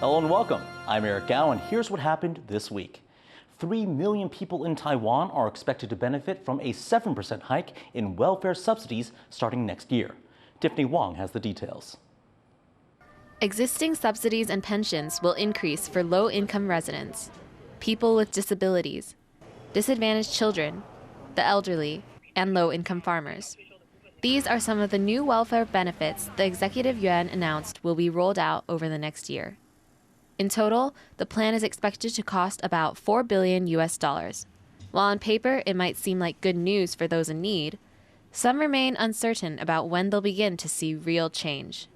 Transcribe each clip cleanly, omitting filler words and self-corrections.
Hello and welcome. I'm Eric Gao, and here's what happened this week. 3 million people in Taiwan are expected to benefit from a 7% hike in welfare subsidies starting next year. Tiffany Wong has the details. Existing subsidies and pensions will increase for low-income residents, people with disabilities, disadvantaged children, the elderly, and low-income farmers. These are some of the new welfare benefits the Executive Yuan announced will be rolled out over the next year. In total, the plan is expected to cost about $4 billion. While on paper it might seem like good news for those in need, some remain uncertain about when they'll begin to see real change.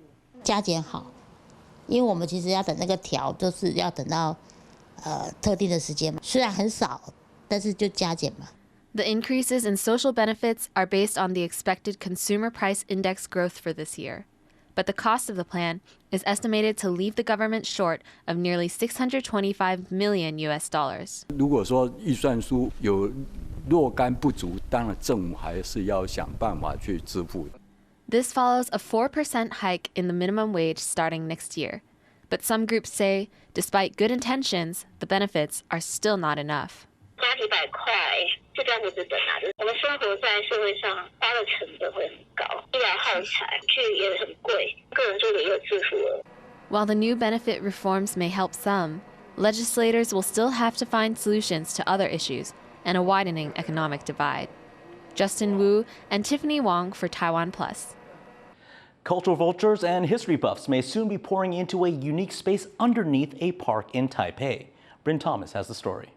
加减好，因为我们其实要等那个调，就是要等到特定的时间嘛。虽然很少，但是就加减嘛。The increases in social benefits are based on the expected consumer price index growth for this year. But the cost of the plan is estimated to leave the government short of nearly $625 million. 如果说预算书有若干不足，当然政府还是要想办法去支付。This follows a 4% hike in the minimum wage starting next year. But some groups say, despite good intentions, the benefits are still not enough. 加几百块，就这样不值得拿的。我们生活在社会上花的成本会很高，医疗耗材去也很贵，个人就得又自负了。 While the new benefit reforms may help some, legislators will still have to find solutions to other issues and a widening economic divide. Justin Wu and Tiffany Wong for TaiwanPlus. Cultural vultures and history buffs may soon be pouring into a unique space underneath a park in Taipei. Bryn Thomas has the story.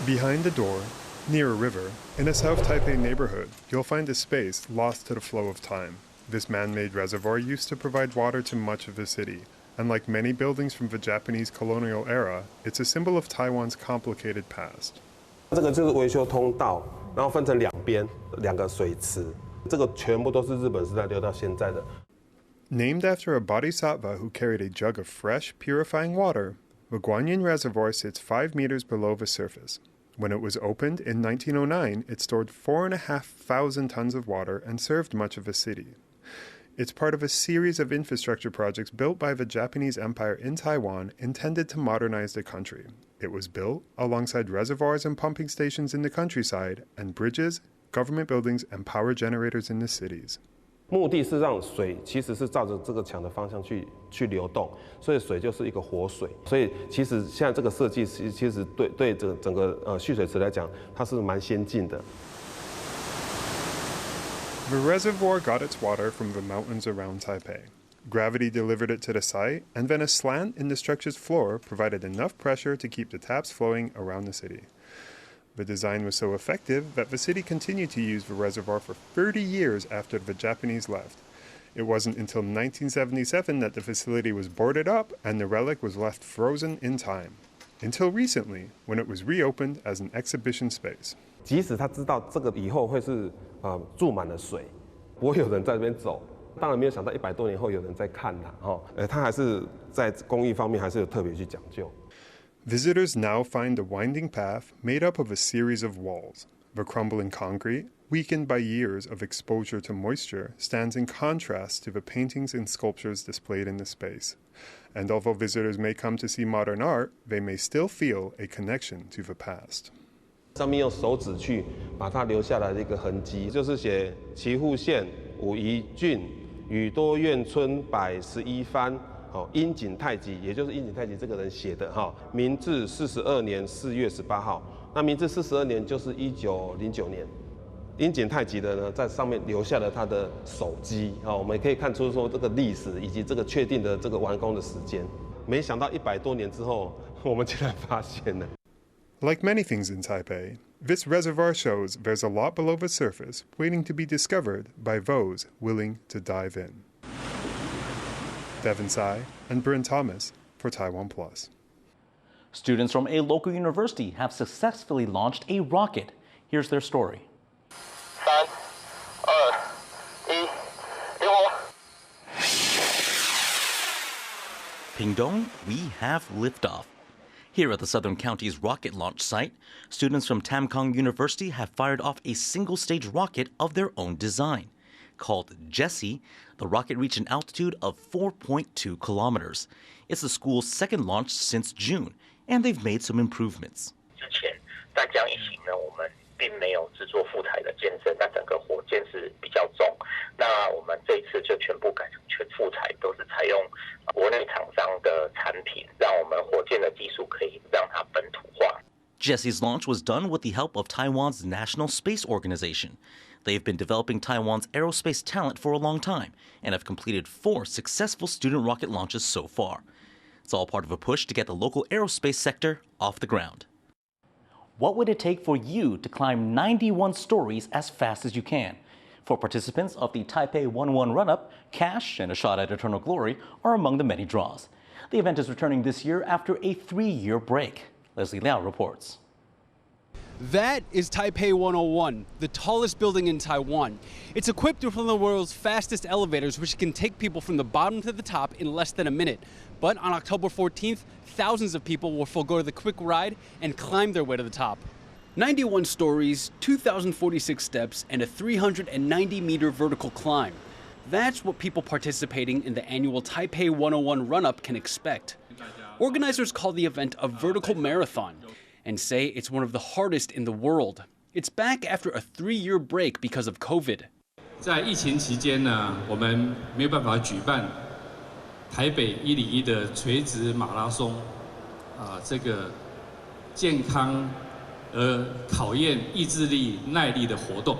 Behind the door, near a river, in a South Taipei neighborhood, you'll find a space lost to the flow of time. This man-made reservoir used to provide water to much of the city, and like many buildings from the Japanese colonial era, it's a symbol of Taiwan's complicated past. 这个就是维修通道，然后分成两边两个水池，这个全部都是日本时代留到现在的。 Named after a bodhisattva who carried a jug of fresh, purifying water, the Guanyin Reservoir sits 5 meters below the surface. When it was opened in 1909, it stored 4,500 tons of water and served much of the city. It's part of a series of infrastructure projects built by the Japanese Empire in Taiwan intended to modernize the country. It was built alongside reservoirs and pumping stations in the countryside and bridges, government buildings, and power generators in the cities. 目的是让水其实是照着这个墙的方向去流动，所以水就是一个活水。所以其实现在这个设计其实对整个蓄水池来讲，它是蛮先进的。The reservoir got its water from the mountains around Taipei. Gravity delivered it to the site, and then a slant in the structure's floor provided enough pressure to keep the taps flowing around the city. The design was so effective that the city continued to use the reservoir for 30 years after the Japanese left. It wasn't until 1977 that the facility was boarded up and the relic was left frozen in time. Until recently, when it was reopened as an exhibition space. 即使他知道这个以后会是注满了水，不会有人在这边走，当然没有想到100多年后有人在看它，他还是在工艺方面还是有特别去讲究。 Visitors now find a winding path made up of a series of walls. The crumbling concrete, weakened by years of exposure to moisture, stands in contrast to the paintings and sculptures displayed in the space. And although visitors may come to see modern art, they may still feel a connection to the past. 上面用手指去把它留下来的一个痕迹，就是写岐阜县武夷郡宇多院村百11番。 樱井太吉，也就是樱井太吉这个人写的哈，明治42年4月18号。那明治42年就是1909年。樱井太吉的呢，在上面留下了他的手迹啊，我们也可以看出说这个历史以及这个确定的这个完工的时间。没想到100多年之后，我们竟然发现了。 Like many things in Taipei, this reservoir shows there's a lot below the surface waiting to be discovered by those willing to dive in. Devin Tsai and Bryn Thomas for TaiwanPlus. Students from a local university have successfully launched a rocket. Here's their story. 3、2、1，点火！ Pingdong, we have liftoff. Here at the Southern County's rocket launch site, students from Tamkang University have fired off a single-stage rocket of their own design. Called Jessie, the rocket reached an altitude of 4.2 kilometers. It's the school's second launch since June, and they've made some improvements. 之前大疆一型呢，我们并没有制作副台的舰身，那整个火箭是比较重。那我们这一次就全部改成全副台，都是采用国内厂商的产品，让我们火箭的技术可以让它本土化。Jessie's launch was done with the help of Taiwan's National Space Organization. They've been developing Taiwan's aerospace talent for a long time and have completed 4 successful student rocket launches so far. It's all part of a push to get the local aerospace sector off the ground. What would it take for you to climb 91 stories as fast as you can? For participants of the Taipei 101 run-up, cash and a shot at eternal glory are among the many draws. The event is returning this year after a 3-year break. Leslie Liao reports. That is Taipei 101, the tallest building in Taiwan. It's equipped with one of the world's fastest elevators, which can take people from the bottom to the top in less than a minute. But on October 14th, thousands of people will forego the quick ride and climb their way to the top. 91 stories, 2,046 steps, and a 390-meter vertical climb. That's what people participating in the annual Taipei 101 run-up can expect. Organizers call the event a vertical marathon and say it's one of the hardest in the world. It's back after a 3-year break because of COVID. 在疫情期间呢，我们没有办法举办台北1里1的垂直马拉松，这个健康而考验意志力、耐力的活动。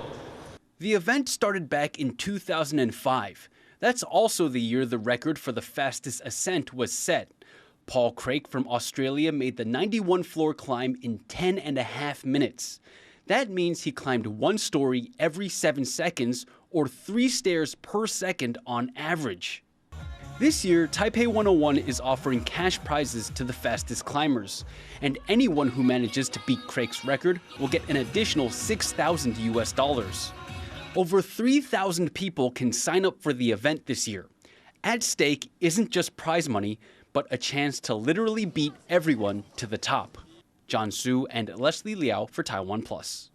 The event started back in 2005. That's also the year the record for the fastest ascent was set. Paul Craik from Australia made the 91-floor climb in 10.5 minutes. That means he climbed 1 story every 7 seconds, or 3 stairs per second on average. This year, Taipei 101 is offering cash prizes to the fastest climbers, and anyone who manages to beat Craik's record will get an additional $6,000 US. Over 3,000 people can sign up for the event this year. At stake isn't just prize money, but a chance to literally beat everyone to the top. John Su and Leslie Liao for TaiwanPlus.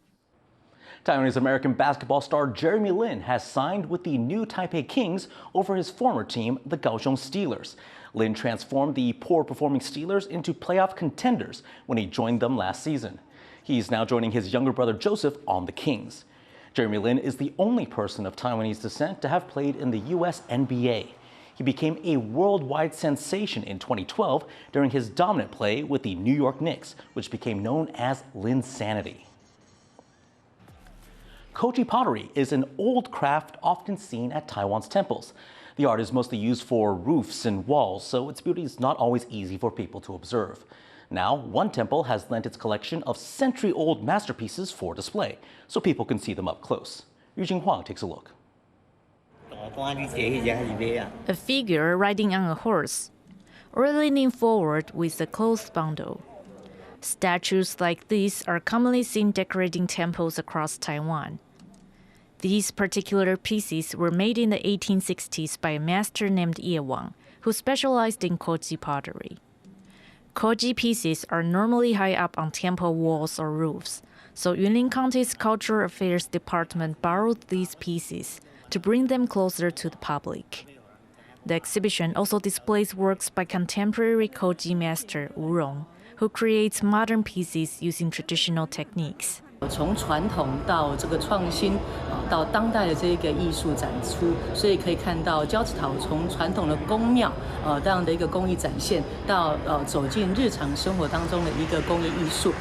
Taiwanese American basketball star Jeremy Lin has signed with the new Taipei Kings over his former team, the Kaohsiung Steelers. Lin transformed the poor-performing Steelers into playoff contenders when he joined them last season. He's now joining his younger brother Joseph on the Kings. Jeremy Lin is the only person of Taiwanese descent to have played in the U.S. NBA. He became a worldwide sensation in 2012 during his dominant play with the New York Knicks, which became known as Linsanity. Koji pottery is an old craft often seen at Taiwan's temples. The art is mostly used for roofs and walls, so its beauty is not always easy for people to observe. Now, one temple has lent its collection of century-old masterpieces for display, so people can see them up close. Yu Jinghua takes a look. A figure riding on a horse, or leaning forward with a clothes bundle. Statues like these are commonly seen decorating temples across Taiwan. These particular pieces were made in the 1860s by a master named Ye Wang, who specialized in Koji pottery. Koji pieces are normally high up on temple walls or roofs, so Yunlin County's Cultural Affairs Department borrowed these pieces to bring them closer to the public. The exhibition also displays works by contemporary Koji master Wu Rong, who creates modern pieces using traditional techniques. 从传统到这个创新，到当代的这个艺术展出，所以可以看到交趾陶从传统的宫庙，这样的一个工艺展现，到走进日常生活当中的一个工艺艺术。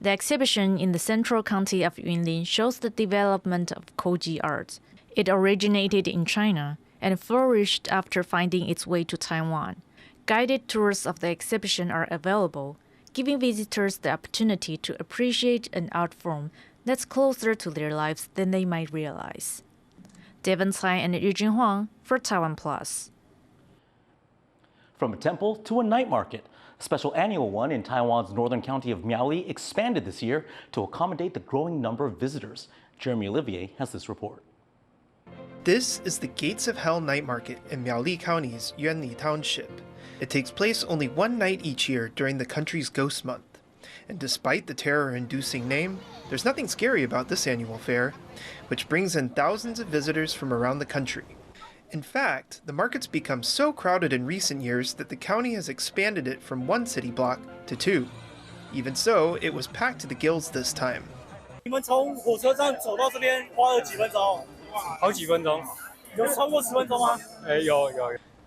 The exhibition in the central county of Yunlin shows the development of Koji art. It originated in China and flourished after finding its way to Taiwan. Guided tours of the exhibition are available, giving visitors the opportunity to appreciate an art form that's closer to their lives than they might realize. Devon Tsai and Yujin Huang for TaiwanPlus. From a temple to a night market, a special annual one in Taiwan's northern county of Miaoli expanded this year to accommodate the growing number of visitors. Jeremy Olivier has this report. This is the Gates of Hell Night Market in Miaoli County's Yuanli Township. It takes place only one night each year during the country's Ghost Month. And despite the terror-inducing name, there's nothing scary about this annual fair, which brings in thousands of visitors from around the country. In fact, the market's become so crowded in recent years that the county has expanded it from 1 city block to 2. Even so, it was packed to the gills this time. 你们从火车站走到这边花了几分钟？好几分钟。有超过10分钟吗？有。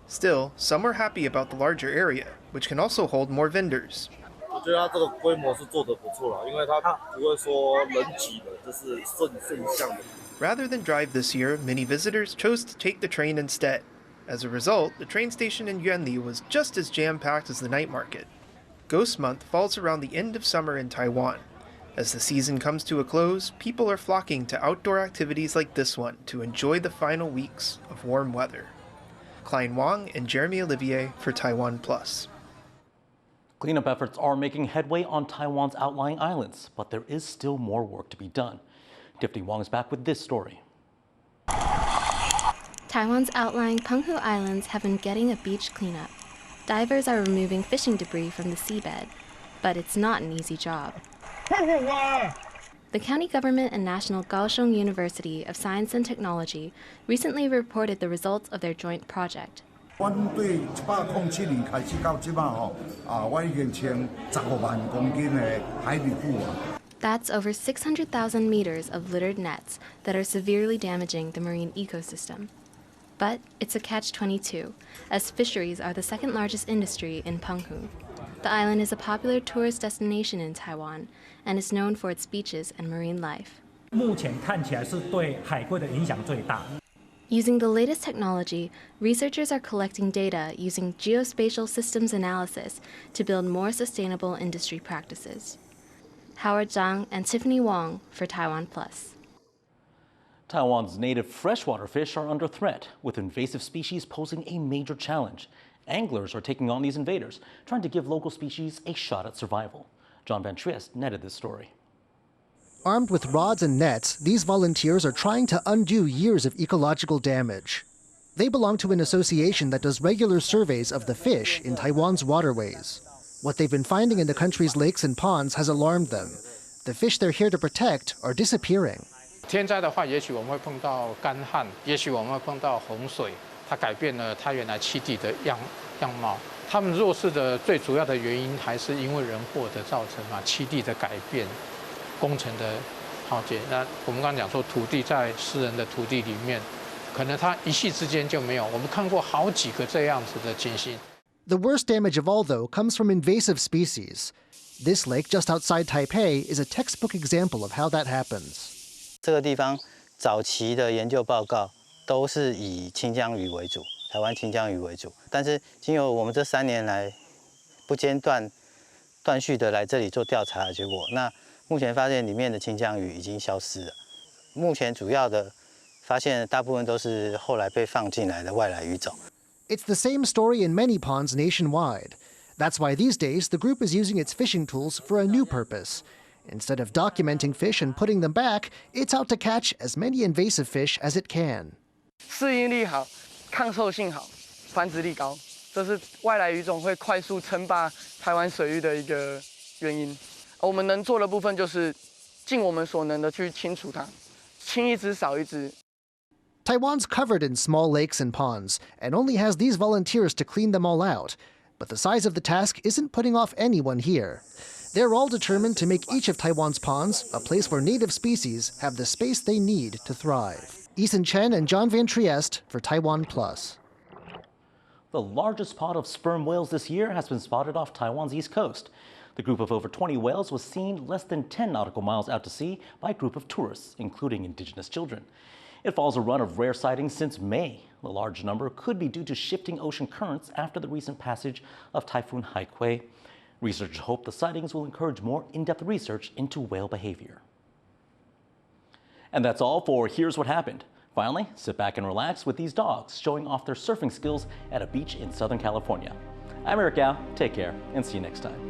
Still, some were happy about the larger area, which can also hold more vendors. 我觉得它这个规模是做得不错了，因为它不会说人挤的，这是顺向的。Rather than drive this year, many visitors chose to take the train instead. As a result, the train station in Yuanli was just as jam-packed as the night market. Ghost Month falls around the end of summer in Taiwan. As the season comes to a close, people are flocking to outdoor activities like this one to enjoy the final weeks of warm weather. Klein Wang and Jeremy Olivier for TaiwanPlus. Cleanup efforts are making headway on Taiwan's outlying islands, but there is still more work to be done. Tiffany Wong is back with this story. Taiwan's outlying Penghu Islands have been getting a beach cleanup. Divers are removing fishing debris from the seabed, but it's not an easy job. The county government and National Kaohsiung University of Science and Technology recently reported the results of their joint project. That's over 600,000 meters of littered nets that are severely damaging the marine ecosystem. But it's a catch-22, as fisheries are the second largest industry in Penghu. The island is a popular tourist destination in Taiwan and is known for its beaches and marine life. 目前看起来是对海龟的影响最大。 Using the latest technology, researchers are collecting data using geospatial systems analysis to build more sustainable industry practices. Howard Zhang and Tiffany Wong for TaiwanPlus. Taiwan's native freshwater fish are under threat, with invasive species posing a major challenge. Anglers are taking on these invaders, trying to give local species a shot at survival. John Van Triest netted this story. Armed with rods and nets, these volunteers are trying to undo years of ecological damage. They belong to an association that does regular surveys of the fish in Taiwan's waterways. What they've been finding in the country's lakes and ponds has alarmed them. The fish they're here to protect are disappearing. 天灾的话，也许我们会碰到干旱，也许我们会碰到洪水，它改变了它原来栖地的样貌。它们弱势的最主要的原因还是因为人祸的造成嘛，栖地的改变，工程的浩劫。那我们刚刚讲说，土地在私人的土地里面，可能它一夕之间就没有。我们看过好几个这样子的情形。The worst damage of all, though, comes from invasive species. This lake just outside Taipei is a textbook example of how that happens. 这个地方早期的研究报告都是以清江鱼为主，台湾清江鱼为主。但是经由我们这3年来不间断续的来这里做调查的结果，那目前发现里面的清江鱼已经消失了。目前主要的发现大部分都是后来被放进来的外来鱼种。It's the same story in many ponds nationwide. That's why these days the group is using its fishing tools for a new purpose. Instead of documenting fish and putting them back, it's out to catch as many invasive fish as it can. 适应力好，抗受性好，繁殖力高，这是外来鱼种会快速称霸台湾水域的一个原因。我们能做的部分就是尽我们所能的去清除它，清一只少一只。Taiwan's covered in small lakes and ponds, and only has these volunteers to clean them all out. But the size of the task isn't putting off anyone here. They're all determined to make each of Taiwan's ponds a place where native species have the space they need to thrive. Eason Chen and John Van Triest for TaiwanPlus. The largest pod of sperm whales this year has been spotted off Taiwan's east coast. The group of over 20 whales was seen less than 10 nautical miles out to sea by a group of tourists, including indigenous children. It follows a run of rare sightings since May. The large number could be due to shifting ocean currents after the recent passage of Typhoon Headway. Researchers hope the sightings will encourage more in-depth research into whale behavior. And that's all for Here's What Happened. Finally, sit back and relax with these dogs showing off their surfing skills at a beach in Southern California. I'm Eric Gao. Take care and see you next time.